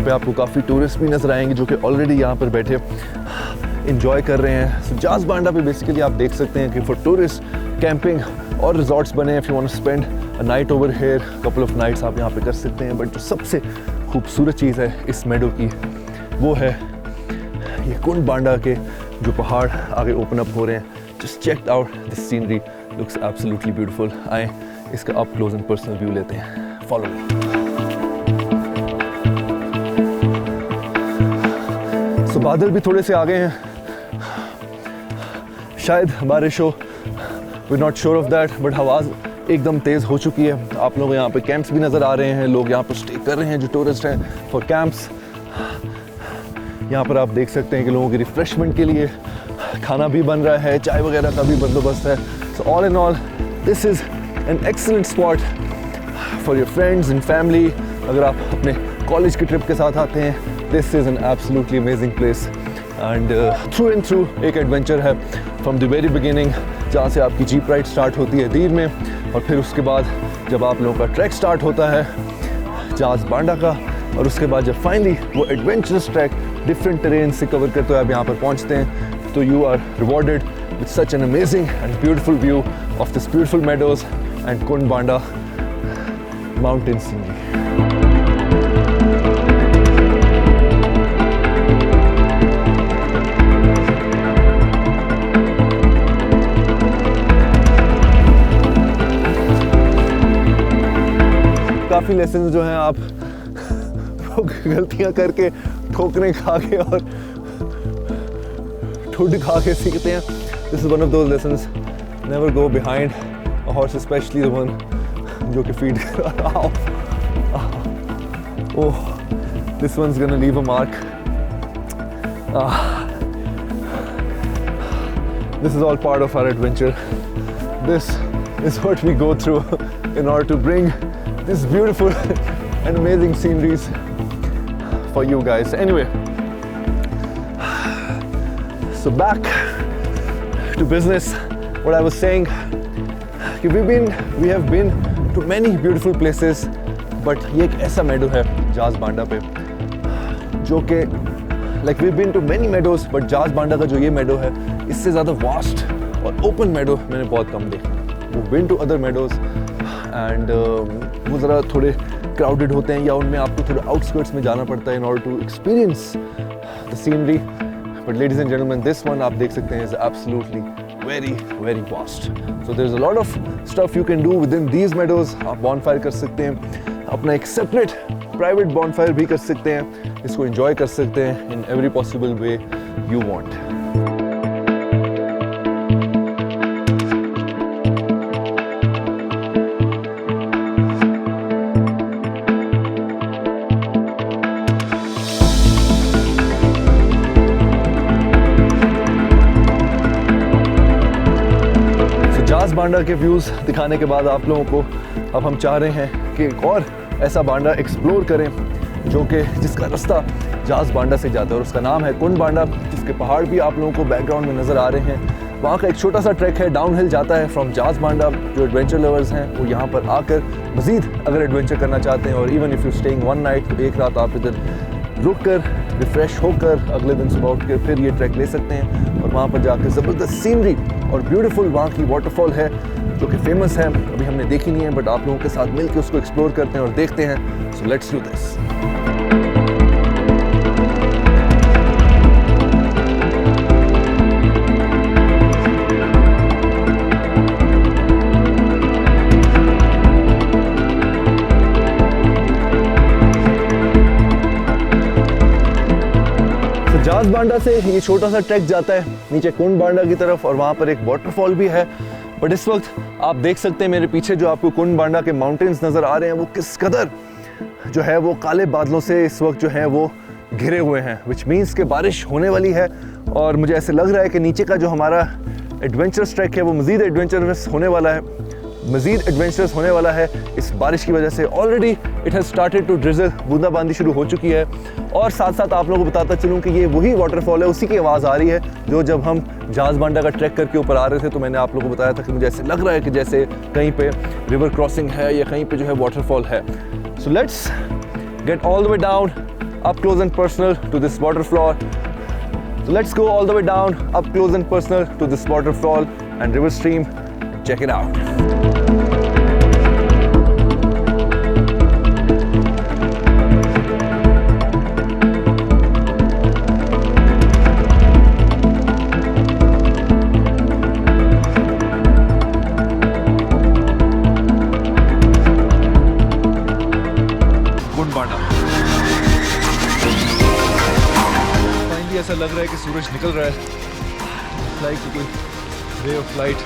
पे आपको काफ़ी टूरिस्ट भी नज़र आएंगे जो कि ऑलरेडी यहाँ पर बैठे इंजॉय कर रहे हैं। सो जाज बांडा पे बेसिकली आप देख सकते हैं कि फॉर टूरिस्ट कैंपिंग और रिजॉर्ट्स बने हैं। If you want to spend a night over here, couple of nights आप यहाँ पे कर सकते हैं। बट जो सबसे खूबसूरत चीज़ है इस मेडो की वो है ये कुंड बांडा के जो पहाड़ आगे ओपन अप हो रहे हैं। Just check out this scenery, looks absolutely beautiful. आए इसका up close and personal view लेते हैं, फॉलो मी। सो बादल भी थोड़े से आ गए हैं, शायद बारिश हो, we not sure of that, but हवा एकदम तेज़ हो चुकी है। आप लोग यहाँ पे कैंप्स भी नज़र आ रहे हैं, लोग यहाँ पर स्टे कर रहे हैं जो टूरिस्ट हैं फॉर कैंप्स। यहाँ पर आप देख सकते हैं कि लोगों की रिफ्रेशमेंट के लिए खाना भी बन रहा है, चाय वगैरह का भी बंदोबस्त है। So all in all this is an excellent spot for your friends and family. अगर आप अपने कॉलेज की ट्रिप के साथ आते हैं, this is an absolutely amazing place and through and through एक एडवेंचर है फ्रॉम द वेरी बिगिनिंग, जहाँ से आपकी जीप राइड स्टार्ट होती है दीर में, और फिर उसके बाद जब आप लोगों का ट्रैक स्टार्ट होता है जाज बांडा का, और उसके बाद जब फाइनली वो एडवेंचरस ट्रैक डिफरेंट टेरेन से कवर करते हुए आप यहाँ पर पहुँचते हैं, तो you are rewarded with such an amazing and beautiful view of this beautiful meadows and Kund Banda mountain scenery. काफ़ी लेसन जो हैं आप गलतियां करके, ठोकरें खा के और ठुड खा के सीखते हैं। This is one of those lessons, never go behind a horse, specially the one जो कि फीड कर रहा। Oh, this one is gonna leave a mark. This is all part of our adventure. This is what we go through in order to bring this beautiful and amazing sceneries for you guys. Anyway, so back to business. What I was saying, we have been to many beautiful places, but ये एक ऐसा meadow है जाज बांडा पे जो कि like we've been to many meadows, but जाज बांडा का जो ये meadow है इससे ज़्यादा vast और open meadow मैंने बहुत कम देखा। We've been to other meadows and वो ज़रा थोड़े क्राउडेड होते हैं या उनमें आपको थोड़े आउटस्कर्ट्स में जाना पड़ता है in order to experience the scenery. But ladies and gentlemen, this one आप देख सकते हैं is absolutely very very vast. So there's a lot of stuff you can do within these meadows. आप bonfire कर सकते हैं, अपना एक separate private bonfire भी कर सकते हैं, इसको enjoy कर सकते हैं in every possible way you want. जाज बांडा के व्यूज़ दिखाने के बाद आप लोगों को अब हम चाह रहे हैं कि एक और ऐसा बांडा एक्सप्लोर करें जो कि जिसका रास्ता जाज बांडा से जाता है, और उसका नाम है कुंड बांडा, जिसके पहाड़ भी आप लोगों को बैकग्राउंड में नज़र आ रहे हैं। वहाँ का एक छोटा सा ट्रैक है, डाउन हिल जाता है फ्रॉम जाज बांडा। जो एडवेंचर लवर्स हैं वो यहाँ पर आकर मज़ीद अगर एडवेंचर करना चाहते हैं, और even if you staying one night, तो एक रात आप इधर रुक कर रिफ़्रेश होकर अगले दिन सुबह उठ कर फिर ये ट्रैक ले सकते हैं, और वहाँ पर जाकर ज़बरदस्त सीनरी और ब्यूटीफुल वहाँ की वाटरफॉल है जो कि फेमस है, अभी हमने देखी नहीं है, बट आप लोगों के साथ मिलकर उसको एक्सप्लोर करते हैं और देखते हैं। So let's do this. जाज बांडा से ये छोटा सा ट्रैक जाता है नीचे कुंड बांडा की तरफ, और वहाँ पर एक वाटरफॉल भी है। बट इस वक्त आप देख सकते हैं मेरे पीछे जो आपको कुंड बांडा के माउंटेन्स नज़र आ रहे हैं, वो किस कदर जो है वो काले बादलों से इस वक्त जो है वो घिरे हुए हैं, विच मीन्स कि बारिश होने वाली है। और मुझे ऐसे लग रहा है कि नीचे का जो हमारा एडवेंचरस ट्रैक है वो मज़ीद एडवेंचरस होने वाला है, इस बारिश की वजह से। Already it has started to drizzle, बूंदाबांदी शुरू हो चुकी है। और साथ साथ आप लोगों को बताता चलूँ कि ये वही वाटरफॉल है, उसी की आवाज़ आ रही है जो जब हम जाज बांडा का ट्रैक करके ऊपर आ रहे थे तो मैंने आप लोगों को बताया था कि मुझे ऐसे लग रहा है कि जैसे कहीं पे रिवर क्रॉसिंग है या कहीं पे जो है वाटरफॉल है। So let's get all the way down up close and personal to this waterfall. So let's go all the way down, up close and personal to this waterfall and river stream. Check it out. ऐसा लग रहा है कि सूरज निकल रहा है, like कोई ray of light,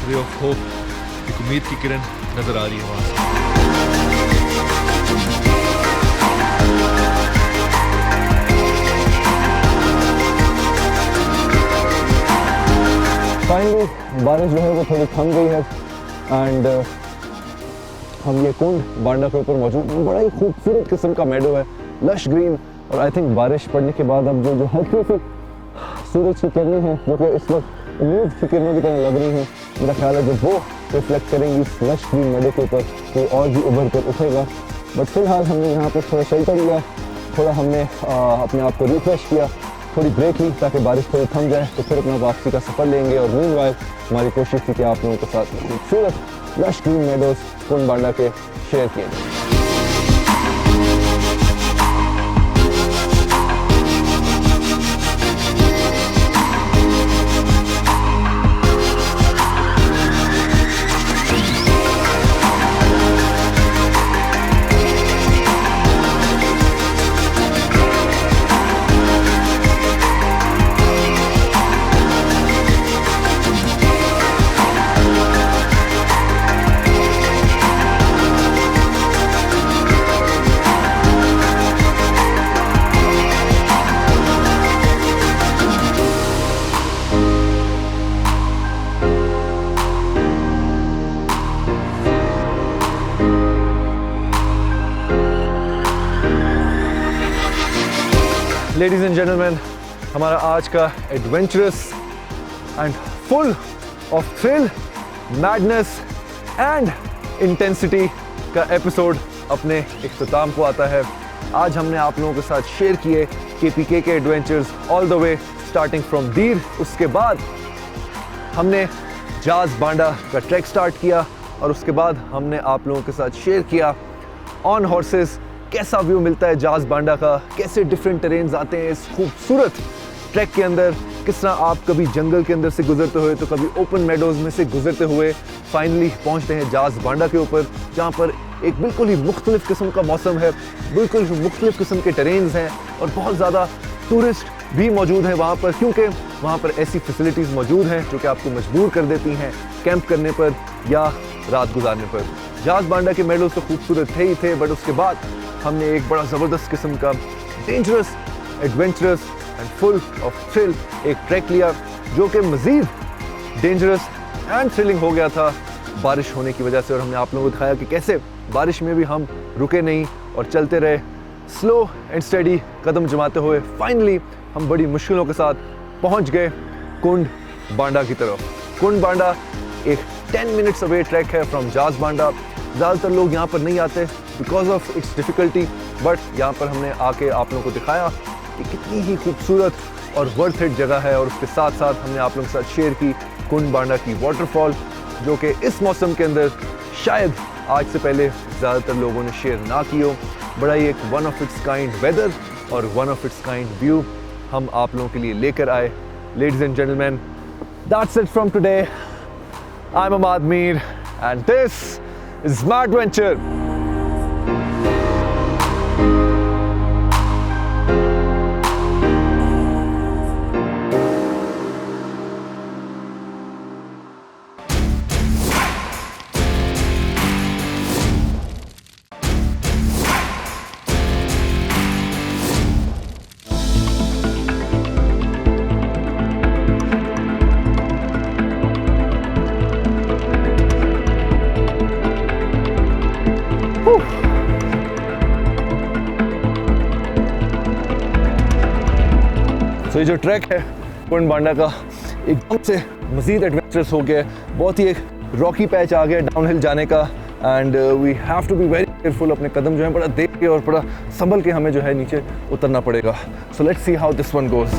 ray of hope, एक उम्मीद की किरण नजर आ रही है वहाँ से। फाइनली बारिश जो है वो थोड़ी थम गई है एंड हम ये कुंड बांडा के ऊपर मौजूद हैं। बड़ा ही खूबसूरत किस्म का मेडो है, लश ग्रीन, और आई थिंक बारिश पड़ने के बाद अब जो हल्की सी सूरज की किरणें हैं जो कि इस वक्त उम्मीद की किरणों की तरह लग रही हैं, मेरा ख्याल है जब वो रिफ्लेक्ट करेंगी इस लश ग्रीन मेडो के ऊपर तो और भी उभर कर उठेगा। बट फिलहाल हमने यहाँ पर थोड़ा शेल्टर लिया, थोड़ा हमने अपने आप को रिफ्रेश किया, थोड़ी ब्रेक ली ताकि बारिश थोड़ी थम जाए, तो फिर अपना वापसी का सफ़र लेंगे। और मीनवाइल हमारी कोशिश थी कि आप लोगों के साथ खूबसूरत लश ग्रीन मेडोज कुंड बांडा के शेयर किए जाए। लेडीज एंड जेंटलमैन, हमारा आज का adventurous and full of thrill, madness and intensity का एपिसोड अपने इख्तिताम को आता है। आज हमने आप लोगों के साथ शेयर किए KPK के adventures all the way starting from दीर। उसके बाद हमने जाज बांडा का ट्रैक स्टार्ट किया और उसके बाद हमने आप लोगों के साथ शेयर किया ऑन हॉर्सेस कैसा व्यू मिलता है जाज बांडा का, कैसे डिफरेंट टेरेन्स आते हैं इस खूबसूरत ट्रैक के अंदर, किस तरह आप कभी जंगल के अंदर से गुजरते हुए तो कभी ओपन मेडोज में से गुजरते हुए फाइनली पहुंचते हैं जाज बांडा के ऊपर, जहां पर एक बिल्कुल ही मुख्तलिफ किस्म का मौसम है, बिल्कुल ही मुख्तलिफ किस्म के टेरेन्स हैं और बहुत ज़्यादा टूरिस्ट भी मौजूद हैं वहाँ पर, क्योंकि वहाँ पर ऐसी फैसिलिटीज़ मौजूद हैं जो कि आपको मजबूर कर देती हैं कैंप करने पर या रात गुजारने पर। जाज बांडा के मेडोज तो खूबसूरत थे ही थे, बट उसके बाद हमने एक बड़ा ज़बरदस्त किस्म का dangerous, adventurous and full of thrill एक ट्रैक लिया जो कि मज़ीद डेंजरस एंड थ्रिलिंग हो गया था बारिश होने की वजह से। और हमने आप लोगों को दिखाया कि कैसे बारिश में भी हम रुके नहीं और चलते रहे, स्लो एंड स्टेडी कदम जमाते हुए फाइनली हम बड़ी मुश्किलों के साथ पहुंच गए कुंड बांडा की तरफ। कुंड बांडा एक 10 मिनट्स अवे ट्रैक है फ्रॉम जाज बांडा। ज़्यादातर लोग यहाँ पर नहीं आते because of its difficulty, but यहाँ पर हमने आके आप लोगों को दिखाया कि कितनी ही खूबसूरत और वर्थ इट जगह है। और उसके साथ साथ हमने आप लोगों के साथ शेयर की कुंड बांडा की वाटरफॉल, जो कि इस मौसम के अंदर शायद आज से पहले ज़्यादातर लोगों ने शेयर ना की हो। बड़ा ही एक one of its kind weather और one of its kind view हम आप लोगों के लिए लेकर आए। Ladies and gentleman, that's it from today. I am Amad Mir and this is my adventure. तो ये जो ट्रैक है कुंड बांडा का एकदम से मज़ीद एडवेंचरस हो गया है। बहुत ही एक रॉकी पैच आ गया डाउनहिल जाने का, and we have to be very careful, अपने कदम जो है बड़ा देख के और बड़ा संभल के हमें जो है नीचे उतरना पड़ेगा। So let's see how this one goes.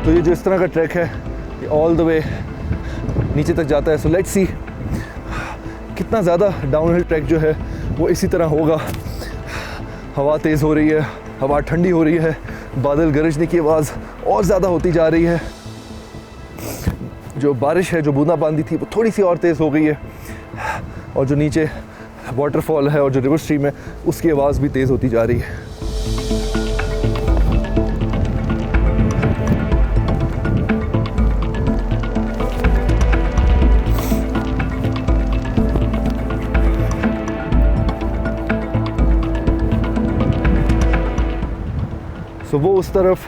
तो ये जो इस तरह का ट्रैक है ये ऑल द वे नीचे तक जाता है। सो लेट्स सी कितना ज़्यादा डाउनहिल ट्रैक जो है वो इसी तरह होगा। हवा तेज़ हो रही है, हवा ठंडी हो रही है, बादल गरजने की आवाज़ और ज़्यादा होती जा रही है। जो बारिश है, जो बूंदाबांदी थी वो थोड़ी सी और तेज़ हो गई है, और जो नीचे वाटरफॉल है और जो रिवर स्ट्रीम है उसकी आवाज़ भी तेज़ होती जा रही है। तो वो उस तरफ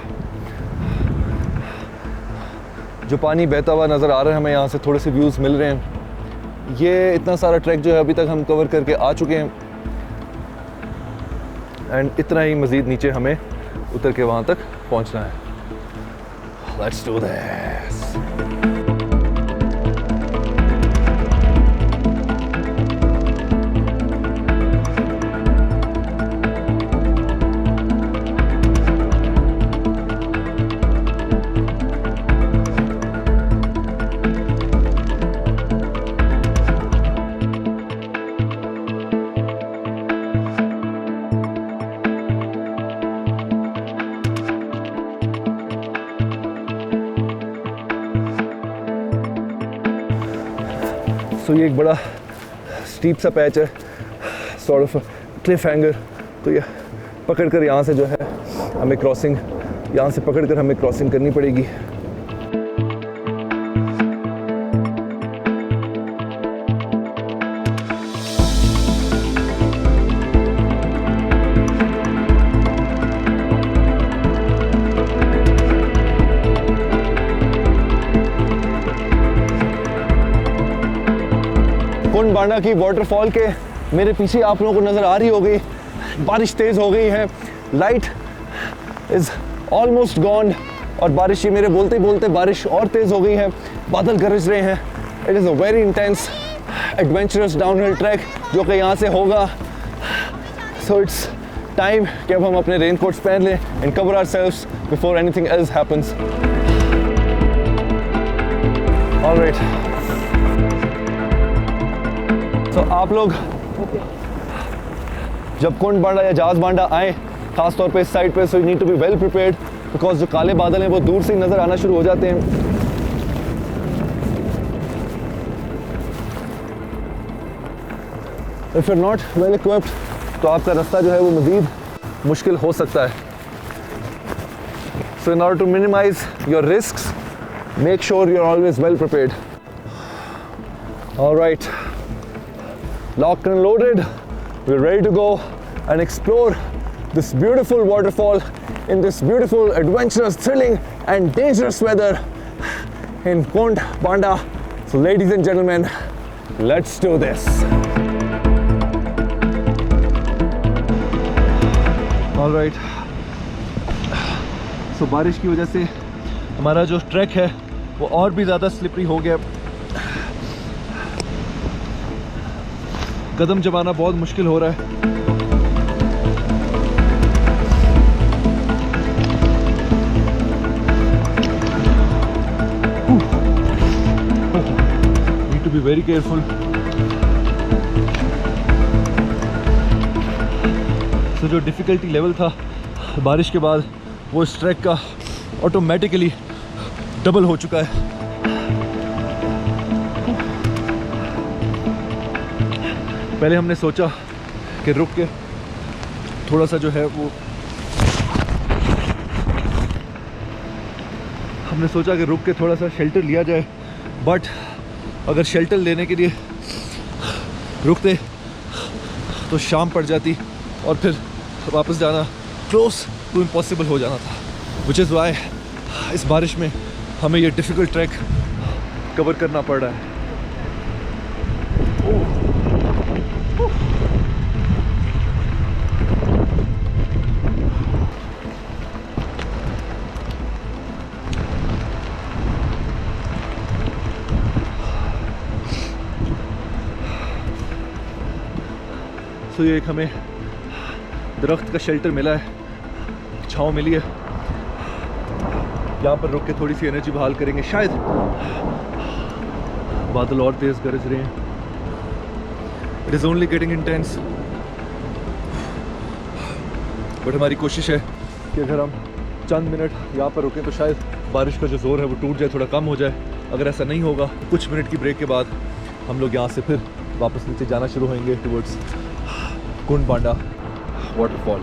जो पानी बहता हुआ नज़र आ रहा है, हमें यहाँ से थोड़े से व्यूज़ मिल रहे हैं। ये इतना सारा ट्रैक जो है अभी तक हम कवर करके आ चुके हैं, एंड इतना ही मज़ीद नीचे हमें उतर के वहाँ तक पहुँचना है। Let's do this. सो ये एक बड़ा स्टीप सा पैच है, सॉर्ट ऑफ क्लिफ हैंगर। तो ये पकड़ कर यहाँ से जो है हमें क्रॉसिंग, यहाँ से पकड़ कर हमें क्रॉसिंग करनी पड़ेगी। कुंड बांडा की वाटरफॉल के मेरे पीछे आप लोगों को नज़र आ रही होगी, बारिश तेज़ हो गई है, लाइट इज़ ऑलमोस्ट गॉन, और बारिश ये मेरे बोलते बोलते बारिश और तेज़ हो गई है, बादल गरज रहे हैं। It is a very intense adventurous downhill track जो कि यहाँ से होगा। सो इट्स टाइम कि अब हम अपने रेन कोट्स पहन लें and cover ourselves before anything else happens. Alright, तो आप लोग जब कुंड बांडा या जहाज बांडा आए, खास तौर पे इस साइड पे, so you need to be well prepared, because जो काले बादल हैं वो दूर से ही नज़र आना शुरू हो जाते हैं। If you are not well equipped तो आपका रास्ता जो है वो मज़ीद मुश्किल हो सकता है। So in order to minimize your risks, make sure you are always well prepared. Alright, locked and loaded, we're ready to go and explore this beautiful waterfall in this beautiful, adventurous, thrilling and dangerous weather in Kund Banda. So ladies and gentlemen, let's do this. All right, so बारिश की वजह से हमारा जो track है वो और भी ज़्यादा स्लिपरी हो गया, कदम जमाना बहुत मुश्किल हो रहा है। Need to be very careful. तो जो डिफ़िकल्टी लेवल था बारिश के बाद वो इस ट्रैक का ऑटोमेटिकली डबल हो चुका है। पहले हमने सोचा कि रुक के थोड़ा सा जो है वो हमने सोचा कि रुक के थोड़ा सा शेल्टर लिया जाए, बट अगर शेल्टर लेने के लिए रुकते तो शाम पड़ जाती और फिर वापस जाना क्लोज टू इम्पॉसिबल हो जाना था, विच इज़ वाई इस बारिश में हमें ये डिफ़िकल्ट ट्रैक कवर करना पड़ रहा है। ये एक हमें दरख्त का शेल्टर मिला है, छाँव मिली है, यहाँ पर रुक के थोड़ी सी एनर्जी बहाल करेंगे। शायद बादल और तेज़ गरज रहे हैं। It is only getting intense, but हमारी कोशिश है कि अगर हम चंद मिनट यहाँ पर रुकें तो शायद बारिश का जो ज़ोर है वो टूट जाए, थोड़ा कम हो जाए। अगर ऐसा नहीं होगा, कुछ मिनट की ब्रेक के बाद हम लोग यहाँ से फिर वापस नीचे जाना शुरू होंगे टुवर्ड्स कुंड बांडा वाटरफॉल।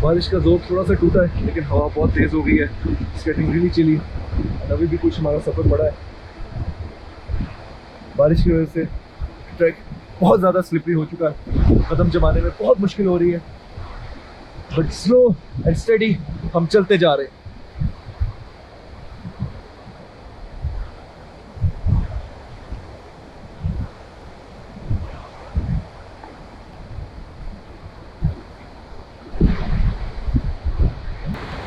बारिश का जोर थोड़ा सा टूटा है, लेकिन हवा बहुत तेज़ हो गई है। It's getting really chilly. अभी भी कुछ हमारा सफ़र बड़ा है। बारिश की वजह से ट्रैक बहुत ज़्यादा स्लिपरी हो चुका है, कदम जमाने में बहुत मुश्किल हो रही है, बट स्लो एंड स्टेडी हम चलते जा रहे हैं।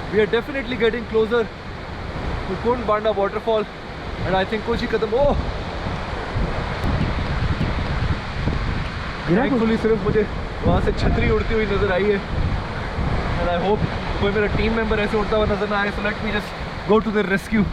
We are definitely getting closer to Kund Banda waterfall, and I think कुछ ही कदम Thankfully सिर्फ मुझे वहाँ से छतरी उड़ती हुई नजर आई है, and I hope कोई मेरा टीम मेंबर ऐसे उड़ता हुआ नजर ना आए, so let me just go to their rescue.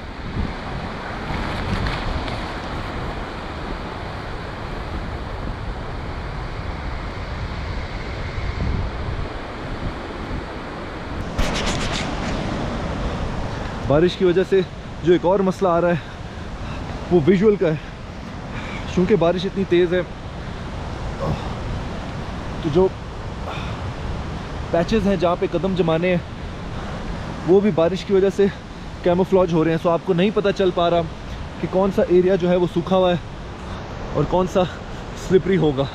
बारिश की वजह से जो एक और मसला आ रहा है वो विजुअल का है। चूँकि बारिश इतनी तेज़ है तो जो पैचेस हैं जहाँ पे कदम जमाने हैं वो भी बारिश की वजह से कैमोफ्लॉज हो रहे हैं। सो आपको नहीं पता चल पा रहा कि कौन सा एरिया जो है वो सूखा हुआ है और कौन सा स्लिपरी होगा।